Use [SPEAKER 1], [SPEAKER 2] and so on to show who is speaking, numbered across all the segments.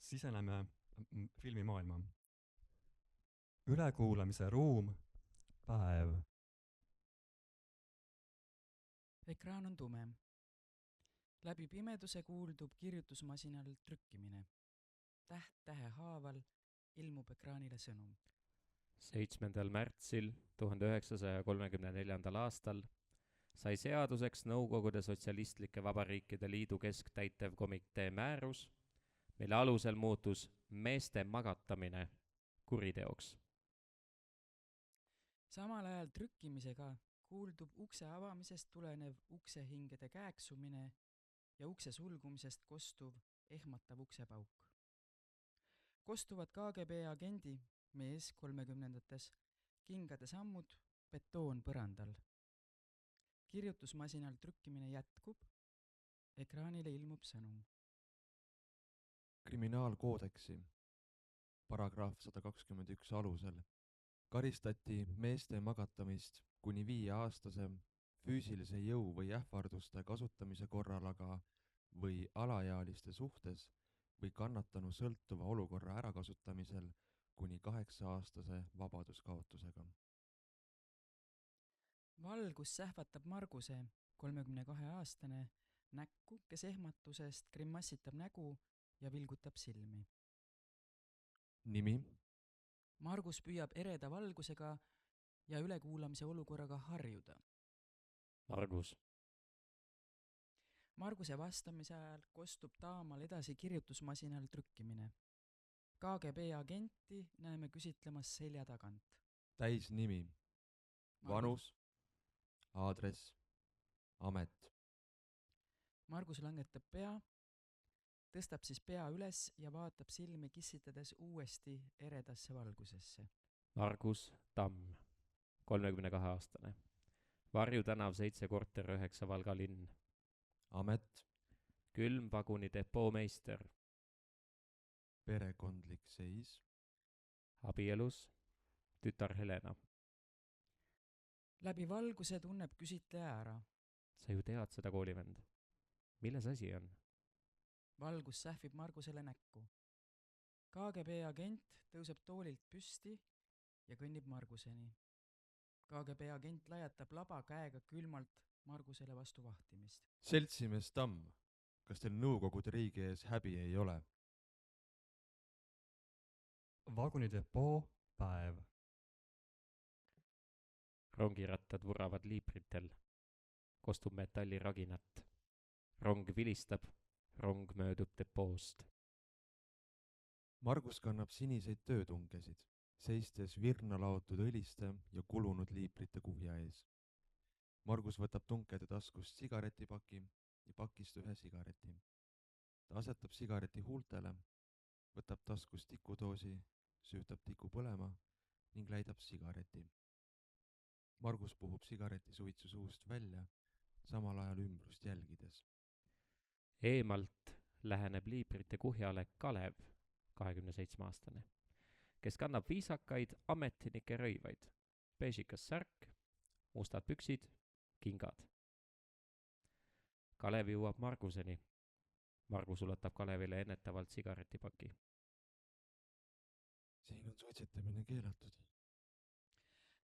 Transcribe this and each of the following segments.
[SPEAKER 1] Siseneme filmimaailma. Ülekuulamise ruum, päev.
[SPEAKER 2] Ekraan on tume. Läbi pimeduse kuuldub kirjutusmasinal trükkimine. Täht tähe haaval ilmub ekraanile sõnum.
[SPEAKER 3] 7. märtsil 1934. aastal sai seaduseks Nõukogude Sotsialistlike Vabariikide Liidu Kesktäitevkomitee määrus, mille alusel muutus meeste magatamine kuriteoks.
[SPEAKER 2] Samal ajal trükkimisega kuuldub ukse avamisest tulenev uksehingede kääksumine ja ukse sulgumisest kostuv ehmatav uksepauk. Kostuvad KGB agendi, mees 30-ndates, kingade sammud, betoon põrandal. Kirjutusmasinal trükkimine jätkub, ekraanile ilmub sõnum.
[SPEAKER 4] Kriminaalkoodeksi paragrahv 121 alusel karistati meeste magatamist kuni 5-aastase füüsilise jõu või ähvarduste kasutamise korral aga või alaealiste suhtes või kannatanu sõltuva olukorra ärakasutamisel kuni 8-aastase vabaduskaotusega.
[SPEAKER 2] Valgus sähvatab Marguse, 32-aastane, näkku, kes ehmatusest grimassitab nägu ja vilgutab silmi.
[SPEAKER 4] Nimi?
[SPEAKER 2] Margus püüab ereda valgusega ja ülekuulamise olukorraga harjuda.
[SPEAKER 3] Margus.
[SPEAKER 2] Marguse vastamise ajal kostub taamal edasi kirjutusmasinal trükkimine. KGB agenti näeme küsitlemas selja tagant.
[SPEAKER 4] Täisnimi? Vanus? Aadress? Amet?
[SPEAKER 2] Margus langetab pea, tõstab siis pea üles ja vaatab silmi kissitades uuesti eredasse valgusesse.
[SPEAKER 3] Margus Tamm, 32-aastane. Varju tänav 7 korter 9 Valga linn.
[SPEAKER 4] Amet?
[SPEAKER 3] Külmvaguni depoomeister.
[SPEAKER 4] Perekondlik seis?
[SPEAKER 3] Abielus, tütar Helena.
[SPEAKER 2] Läbi valguse tunneb küsitleja ära.
[SPEAKER 3] Sa ju tead seda koolivend. Milles asi on?
[SPEAKER 2] Valgus sähvib Margusele näkku. KGB agent tõuseb toolilt püsti ja kõnnib Marguseni. KGB agent lajatab laba käega külmalt Margusele vastu vahtimist.
[SPEAKER 4] Seltsimees Tamm, kas teil Nõukogude riigi ees häbi ei ole?
[SPEAKER 1] Vagunidepoo, päev.
[SPEAKER 3] Rongirattad vuravad liipritel. Kostub metalliraginat. Rong vilistab. Rong möödub depoost.
[SPEAKER 4] Margus kannab siniseid töötungesid, seistes virna laotud õliste ja kulunud liiprite kuhja ees. Margus võtab tunkede taskust sigaretipaki ja pakist ühe sigareti. Ta asetab sigareti huultele, võtab taskust tikudoosi, süütab tiku põlema ning läidab sigareti. Margus puhub sigareti suitsu suust välja, samal ajal ümbrust jälgides.
[SPEAKER 3] Eemalt läheneb liiprite kuhjale Kalev, 27-aastane, kes kannab viisakaid ametinike rõivaid, beežikas särk, mustad püksid, kingad. Kalev jõuab Marguseni. Margus ulatab Kalevile ennetavalt sigaretipaki.
[SPEAKER 4] Siin on suitsetamine keelatud.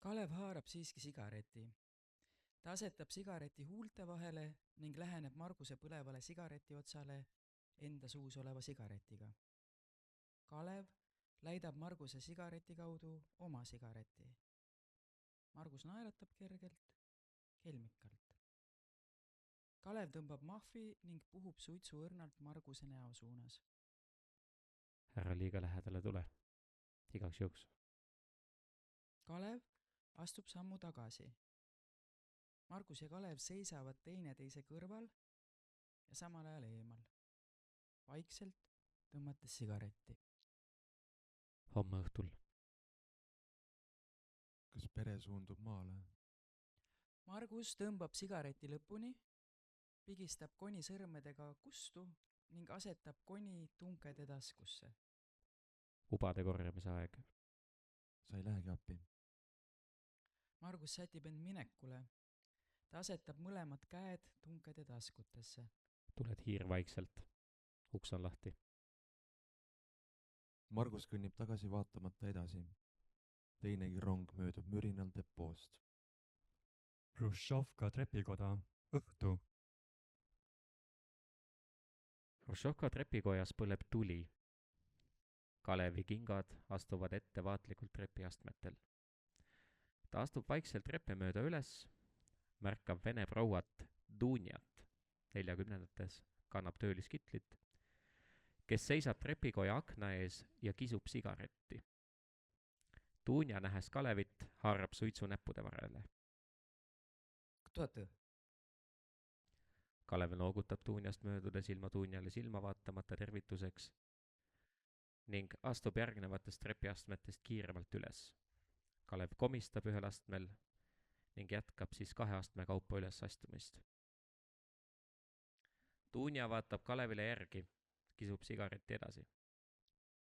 [SPEAKER 2] Kalev haarab siiski sigareti. Ta asetab sigareti huulte vahele ning läheneb Marguse põlevale sigareti otsale enda suus oleva sigaretiga. Kalev läidab Marguse sigareti kaudu oma sigareti. Margus naeratab kergelt, kelmikalt. Kalev tõmbab mahvi ning puhub suitsu õrnalt Marguse näo suunas.
[SPEAKER 3] Ära liiga lähedale tule. Igaks juhuks.
[SPEAKER 2] Kalev astub sammu tagasi. Margus ja Kalev seisavad teineteise kõrval ja samal ajal eemal. Vaikselt tõmmates sigaretti.
[SPEAKER 3] Homme õhtul.
[SPEAKER 4] Kas pere suundub maale?
[SPEAKER 2] Margus tõmbab sigareti lõpuni, pigistab koni sõrmedega kustu ning asetab koni tunkede taskusse.
[SPEAKER 3] Ubade korjamise aeg.
[SPEAKER 4] Sa ei lähegi appi?
[SPEAKER 2] Margus sätib end minekule. Ta asetab mõlemad käed tunkede taskutesse.
[SPEAKER 3] Tuled hiir vaikselt. Uks on lahti.
[SPEAKER 4] Margus kõnnib tagasi vaatamata edasi. Teinegi rong möödub mürinal depoost.
[SPEAKER 1] Hruštšovka trepikoda, õhtu.
[SPEAKER 3] Hruštšovka trepikojas põleb tuli. Kalevi kingad astuvad ettevaatlikult trepiastmetel. Ta astub vaikselt treppe mööda üles, märkab vene prouat Dunjat, 40-ndates, kannab tööliskitlit, kes seisab trepikoja akna ees ja kisub sigaretti. Dunja, nähes Kalevit, haarab suitsu näppude varele.
[SPEAKER 2] Кто ты?
[SPEAKER 3] Kalev noogutab Dunjast möödudes ilma Dunjale silma vaatamata tervituseks ning astub järgnevatest trepiastmetest kiiremalt üles. Kalev komistab ühel astmel ning jätkab siis 2 astme kaupa üles astumist. Dunja vaatab Kalevile järgi, kisub sigaretti edasi.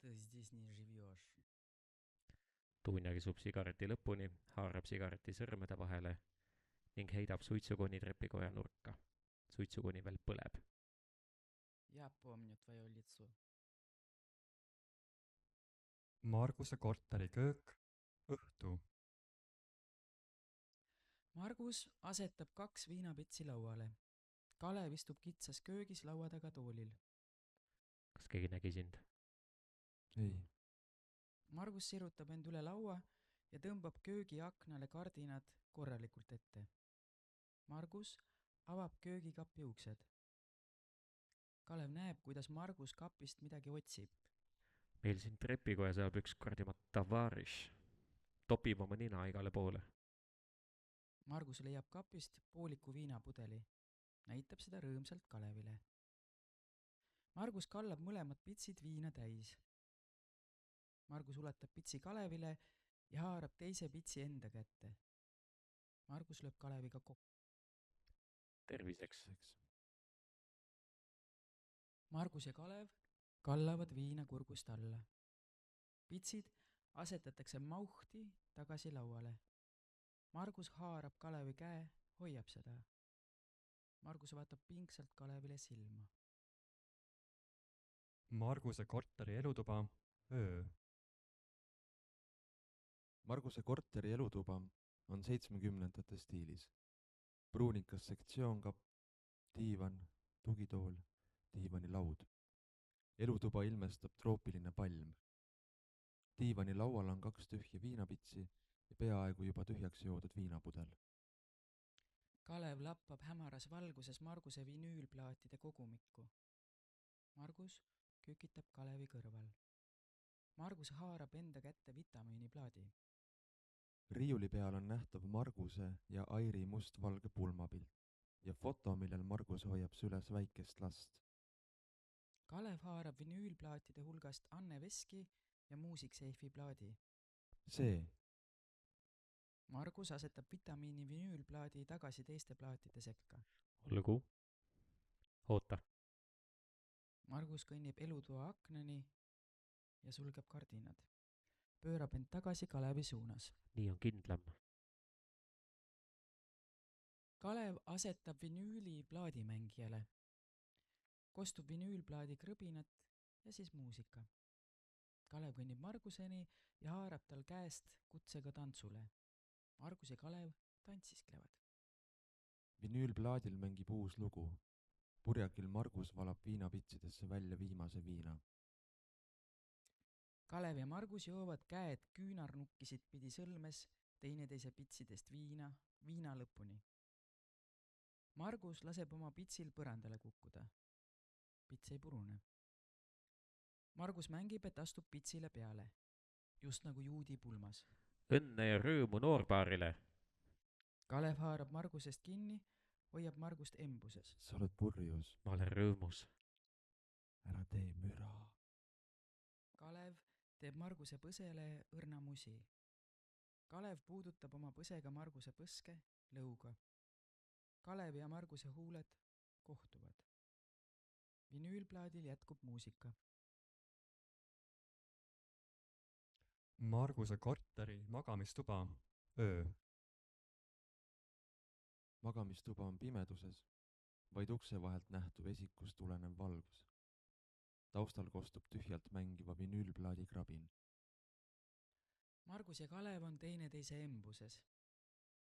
[SPEAKER 2] Ты здесь не живешь.
[SPEAKER 3] Dunja kisub sigareti lõpuni, haarab sigareti sõrmede vahele ning heidab suitsukoni trepikoja nurka. Suitsukoni veel põleb.
[SPEAKER 2] Я помню твое лицо.
[SPEAKER 1] Marguse korteri köök, õhtu.
[SPEAKER 2] Margus asetab 2 viinapitsi lauale. Kalev istub kitsas köögis laua taga toolil.
[SPEAKER 3] Kas keegi nägi sind?
[SPEAKER 4] Ei.
[SPEAKER 2] Margus sirutab end üle laua ja tõmbab köögi aknale kardinad korralikult ette. Margus avab köögikapi uksed. Kalev näeb, kuidas Margus kapist midagi otsib.
[SPEAKER 3] Meil siin trepikoja saab üks kardima tavariš. Topib oma nina igale poole.
[SPEAKER 2] Margus leiab kapist pooliku viinapudeli. Näitab seda rõõmsalt Kalevile. Margus kallab mõlemad pitsid viina täis. Margus ulatab pitsi Kalevile ja haarab teise pitsi enda kätte. Margus lööb Kaleviga kokku.
[SPEAKER 3] Terviseks.
[SPEAKER 2] Margus ja Kalev kallavad viina kurgust alla. Pitsid asetatakse mauhti tagasi lauale. Margus haarab Kalevi käe, hoiab seda. Margus vaatab pingsalt Kalevile silma.
[SPEAKER 1] Marguse korteri elutuba, öö.
[SPEAKER 4] Marguse korteri elutuba on 70ndate stiilis. Pruunikas sektsioonkapp, diivan, tugitool, diivanilaud. Elutuba ilmestab troopiline palm. Diivani laual on 2 tühja viinapitsi ja peaaegu juba tühjaks joodud viinapudel.
[SPEAKER 2] Kalev lappab hämaras valguses Marguse vinüülplaatide kogumikku. Margus kükitab Kalevi kõrval. Margus haarab enda kätte vitamiiniplaadi.
[SPEAKER 4] Riiuli peal on nähtav Marguse ja Airi mustvalge pulmapilt ja foto, millel Margus hoiab süles väikest last.
[SPEAKER 2] Kalev haarab vinüülplaatide hulgast Anne Veski ja Muusikseifi plaadi.
[SPEAKER 4] See.
[SPEAKER 2] Margus asetab vitamiini vinüülplaadi tagasi teiste plaatide sekka.
[SPEAKER 3] Olgu. Oota.
[SPEAKER 2] Margus kõnnib elutoa aknani ja sulgeb kardinad. Pöörab end tagasi Kalevi suunas.
[SPEAKER 3] Nii on kindlam.
[SPEAKER 2] Kalev asetab vinüüli plaadimängijale. Kostub vinüülplaadi krõbinat ja siis muusika. Kalev kõnnib Marguseni ja haarab tal käest kutsega tantsule. Margus ja Kalev tantsisklevad.
[SPEAKER 4] Vinüülplaadil mängib uus lugu. Purjakil Margus valab viinapitsidesse välja viimase viina.
[SPEAKER 2] Kalev ja Margus joovad käed küünarnukkisid pidi sõlmes teineteise pitsidest viina lõpuni. Margus laseb oma pitsil põrandale kukkuda. Pits ei purune. Margus mängib, et astub pitsile peale, just nagu juudi pulmas.
[SPEAKER 3] Õnne ja rõõmu noorbaarile.
[SPEAKER 2] Kalev haarab Margusest kinni, hoiab Margust embuses.
[SPEAKER 4] Sa oled purjus.
[SPEAKER 3] Ma olen rõõmus.
[SPEAKER 4] Ära tee müra.
[SPEAKER 2] Kalev teeb Marguse põsele õrna musi. Kalev puudutab oma põsega Marguse põske lõuga. Kalev ja Marguse huuled kohtuvad. Vinüülplaadil jätkub muusika.
[SPEAKER 1] Marguse korteri magamistuba, öö.
[SPEAKER 4] Magamistuba on pimeduses, vaid ukse vahelt nähtu vesikust tulenev valgus. taustal kostub tühjalt mängiva vinüülplaadi krabin.
[SPEAKER 2] Margus ja Kalev on teineteise embuses.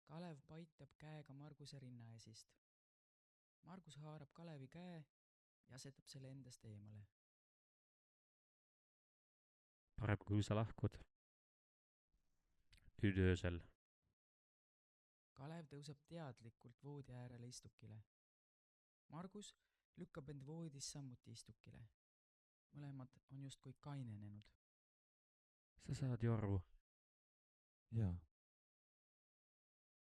[SPEAKER 2] Kalev paitab käega Marguse rinnaesist. Margus haarab Kalevi käe ja asetab selle endast eemale.
[SPEAKER 3] parem kui sa lahkud. Nüüd öösel.
[SPEAKER 2] Kalev tõuseb teadlikult voodi äärele istukile. Margus lükkab end voodis samuti istukile. Mõlemad on justkui kainenenud.
[SPEAKER 3] Sa saad ju aru.
[SPEAKER 4] jaa,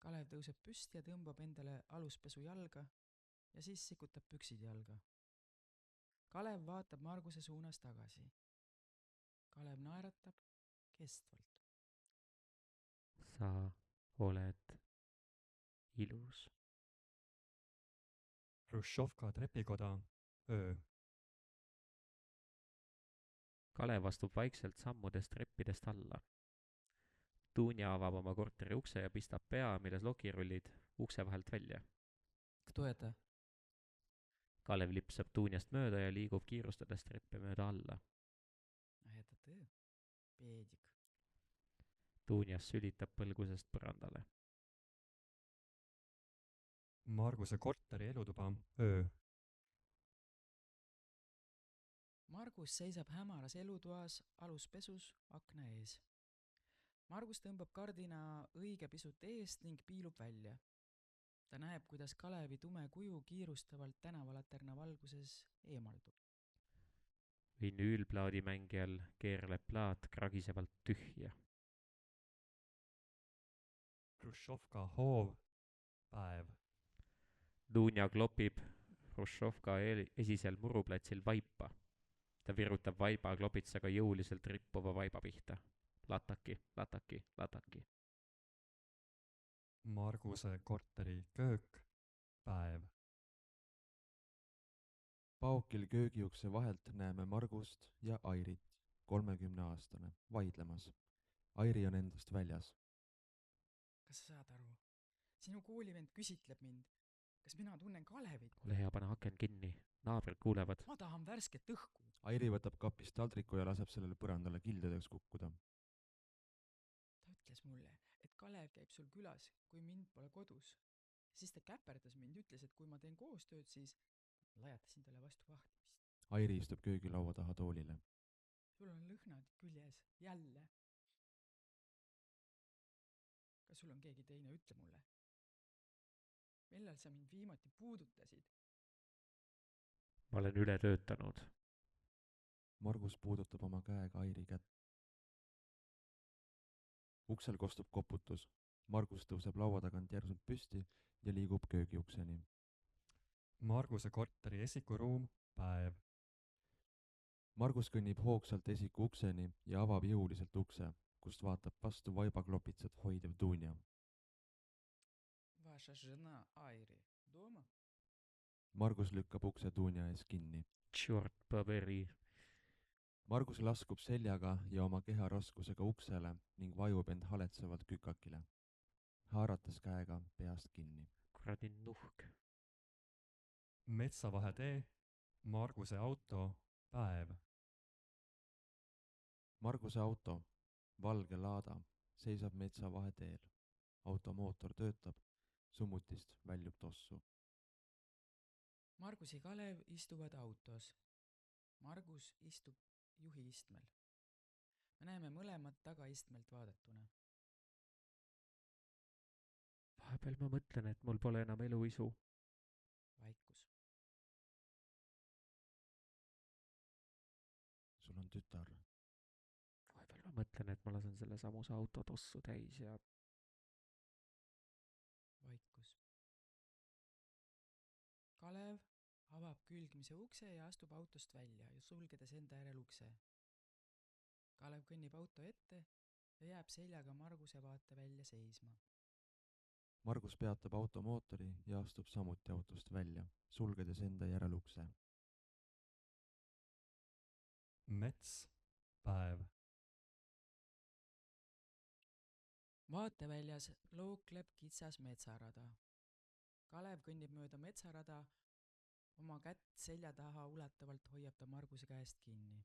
[SPEAKER 2] Kalev tõuseb püsti ja tõmbab endale aluspesu jalga ja siis sikutab püksid jalga. Kalev vaatab Marguse suunas tagasi. Kalev naeratab kestvalt.
[SPEAKER 3] Sa oled ilus.
[SPEAKER 1] Hruštšovka trepikoda, öö.
[SPEAKER 3] Kalev astub vaikselt sammudest treppidest alla. Dunja avab oma korteri ukse ja pistab pea, milles lokirullid, ukse vahelt välja.
[SPEAKER 2] Kto это?
[SPEAKER 3] Kalev lipsab Dunjast mööda ja liigub kiirustades treppe mööda alla.
[SPEAKER 2] Это ты, Peedik.
[SPEAKER 3] Dunjas sülitab põlgusest põrandale.
[SPEAKER 1] Marguse korteri elutuba, öö.
[SPEAKER 2] Margus seisab hämaras elutoas aluspesus akna ees. Margus tõmbab kardina õige pisut eest ning piilub välja. Ta näeb, kuidas Kalevi tume kuju kiirustavalt tänavalaterna valguses eemaldub.
[SPEAKER 3] Vinüülplaadi mängijal keerleb plaat kragisevalt tühja.
[SPEAKER 1] Hruštšovka hoov, päev.
[SPEAKER 3] Dunja klopib Hruštšovka esisel muruplatsil vaipa. Ta virutab vaiba klopitsaga jõuliselt rippuva vaiba pihta. Lataki, lataki, lataki.
[SPEAKER 1] Marguse korteri köök, päev.
[SPEAKER 4] paokil köögiukse vahelt näeme Margust ja Airit, 30-aastane, vaidlemas. Airi on endast väljas.
[SPEAKER 2] Kas sa saad aru? Sinu koolivend küsitleb mind. Kas mina tunnen Kalevit?
[SPEAKER 3] Ole hea, pane aken kinni. Naabrid kuulevad.
[SPEAKER 2] Ma tahan värsket õhku.
[SPEAKER 4] Airi võtab kapist taldriku ja laseb sellele põrandale kildudeks kukkuda.
[SPEAKER 2] Ta ütles mulle, et Kalev käib sul külas, kui mind pole kodus. Siis ta käperdas mind, ütles, et kui ma teen koostööd, siis lajatasin talle vastu vahtimist.
[SPEAKER 4] Airi istub köögilaua taha toolile.
[SPEAKER 2] Sul on lõhnad küljes, jälle. Kas sul on keegi teine, ütle mulle. Millal sa mind viimati puudutasid?
[SPEAKER 3] Ma olen üle töötanud.
[SPEAKER 4] Margus puudutab oma käega Airi kätt. Uksel kostub koputus. Margus tõuseb laua tagant järsult püsti ja liigub köögiukseni.
[SPEAKER 1] Marguse korteri esikuruum, päev.
[SPEAKER 4] Margus kõnnib hoogsalt esiku ukseni ja avab jõuliselt ukse, kust vaatab vastu vaibaklopitsat hoidev Dunja.
[SPEAKER 2] Vaša žena Airi doma?
[SPEAKER 4] Margus lükkab ukse Dunja ees kinni.
[SPEAKER 3] Tšort paberi.
[SPEAKER 4] Margus laskub seljaga ja oma keha raskusega uksele ning vajub end haletsevalt kükakile, haarates käega peast kinni.
[SPEAKER 3] Kuradi nuhk.
[SPEAKER 1] Metsavahetee, Marguse auto, päev.
[SPEAKER 4] Marguse auto, valge Lada, seisab metsavaheteel. Automootor töötab, summutist väljub tossu.
[SPEAKER 2] Margus ja Kalev istuvad autos. Margus istub juhiistmel. Me näeme mõlemad tagaistmelt vaadatuna.
[SPEAKER 3] Vahepeal ma mõtlen, et mul pole enam eluisu.
[SPEAKER 2] Vaikus.
[SPEAKER 4] Sul on tütar.
[SPEAKER 3] Vahepeal ma mõtlen, et ma lasen selle samuse auto tossu täis ja
[SPEAKER 2] Vaikus. Kalev avab külgmise ukse ja astub autost välja ja sulgedes enda järel ukse. Kalev kõnnib auto ette ja jääb seljaga Marguse vaate välja seisma.
[SPEAKER 4] Margus peatab automootori ja astub samuti autost välja, sulgedes enda järel ukse.
[SPEAKER 1] Mets, päev.
[SPEAKER 2] Vaateväljas lookleb kitsas metsarada. Kalev kõnnib mööda metsarada oma kätt selja taha ulatavalt hoiab ta Marguse käest kinni.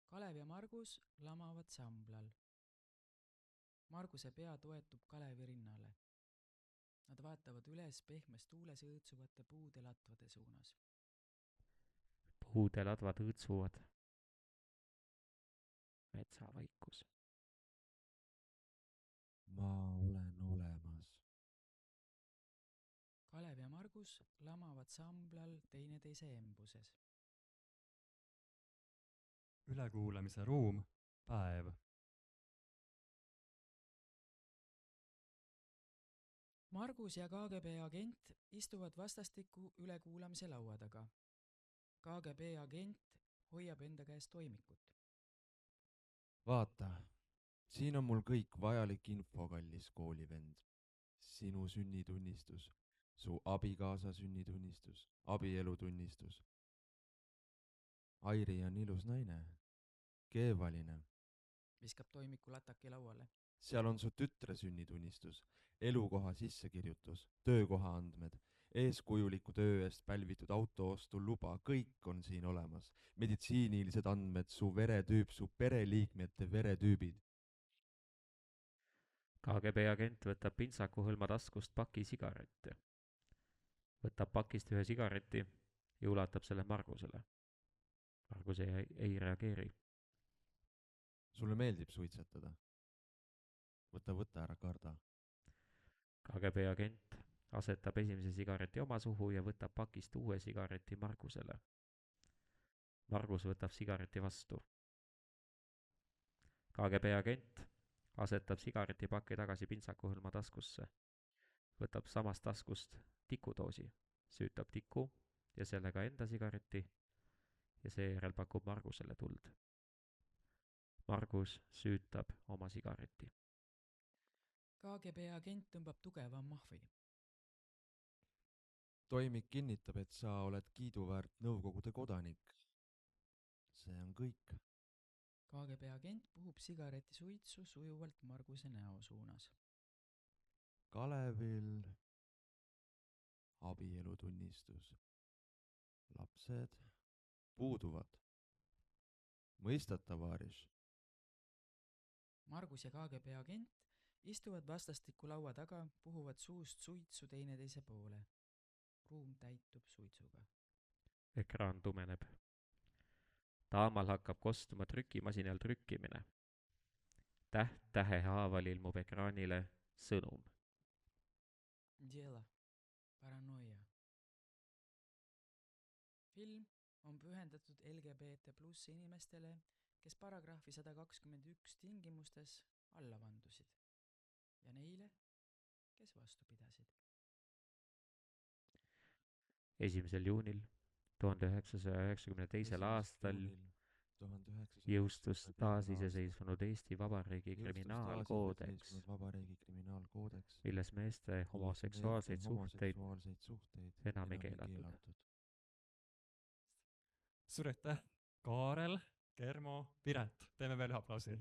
[SPEAKER 2] Kalev ja Margus lamavad samblal. Marguse pea toetub Kalevi rinnale. Nad vaatavad üles pehmes tuules õõtsuvate puude latvade suunas.
[SPEAKER 3] puude ladvad õõtsuvad. Metsavaikus.
[SPEAKER 4] ma olen olemas.
[SPEAKER 2] Kalev ja Margus lamavad samblal teineteise embuses.
[SPEAKER 1] ülekuulamise ruum, päev.
[SPEAKER 2] Margus ja KGB agent istuvad vastastikku ülekuulamise laua taga. KGB agent hoiab enda käes toimikut.
[SPEAKER 4] vaata, siin on mul kõik vajalik info, kallis koolivend. sinu sünnitunnistus, su abikaasa sünnitunnistus, abielutunnistus. Airi on ilus naine, keevaline.
[SPEAKER 2] Viskab toimiku lataki lauale.
[SPEAKER 4] seal on su tütre sünnitunnistus, elukoha sissekirjutus, töökoha andmed, eeskujuliku töö eest pälvitud autoostu luba, kõik on siin olemas. Meditsiinilised andmed, su veretüüp, su pereliikmete veretüübid.
[SPEAKER 3] KGB agent võtab pintsaku hõlma taskust paki sigarette. Võtab pakist ühe sigareti ja ulatab selle Margusele. Margus ei reageeri.
[SPEAKER 4] Sulle meeldib suitsetada? Võta, ära karda.
[SPEAKER 3] KGB agent asetab esimese sigareti oma suhu ja võtab pakist uue sigareti Margusele. Margus võtab sigareti vastu. KGB agent asetab sigaretipaki tagasi pintsaku hõlma taskusse. Võtab samast taskust tikudoosi, süütab tiku ja sellega enda sigareti ja seejärel pakub Margusele tuld. Margus süütab oma sigareti.
[SPEAKER 2] KGB agent tõmbab tugeva mahvi.
[SPEAKER 4] Toimik kinnitab, et sa oled kiiduväärt Nõukogude kodanik. See on kõik.
[SPEAKER 2] KGB agent puhub sigareti suitsu sujuvalt Marguse näo suunas.
[SPEAKER 4] Kalevil abielutunnistus. Lapsed puuduvad. Mõistad, tavariš?
[SPEAKER 2] Margus ja KGB agent istuvad vastastikku laua taga, puhuvad suust suitsu teineteise poole. Ruum täitub suitsuga.
[SPEAKER 3] Ekraan tumeneb. Taamal hakkab kostuma trükimasinal trükkimine. Täht tähe haaval ilmub ekraanile sõnum.
[SPEAKER 2] Djela, paranoia. Film on pühendatud LGBT+ inimestele, kes paragrahvi 121 tingimustes alla vandusid ja neile, kes vastu pidasid.
[SPEAKER 3] 1. juunil 1992. aastal jõustus taasiseseisvunud Eesti Vabariigi kriminaalkoodeks, milles meeste homoseksuaalseid suhteid enam ei keelatud.
[SPEAKER 1] Suur aitäh, Kaarel, Germo, Piret, teeme veel ühe aplausi.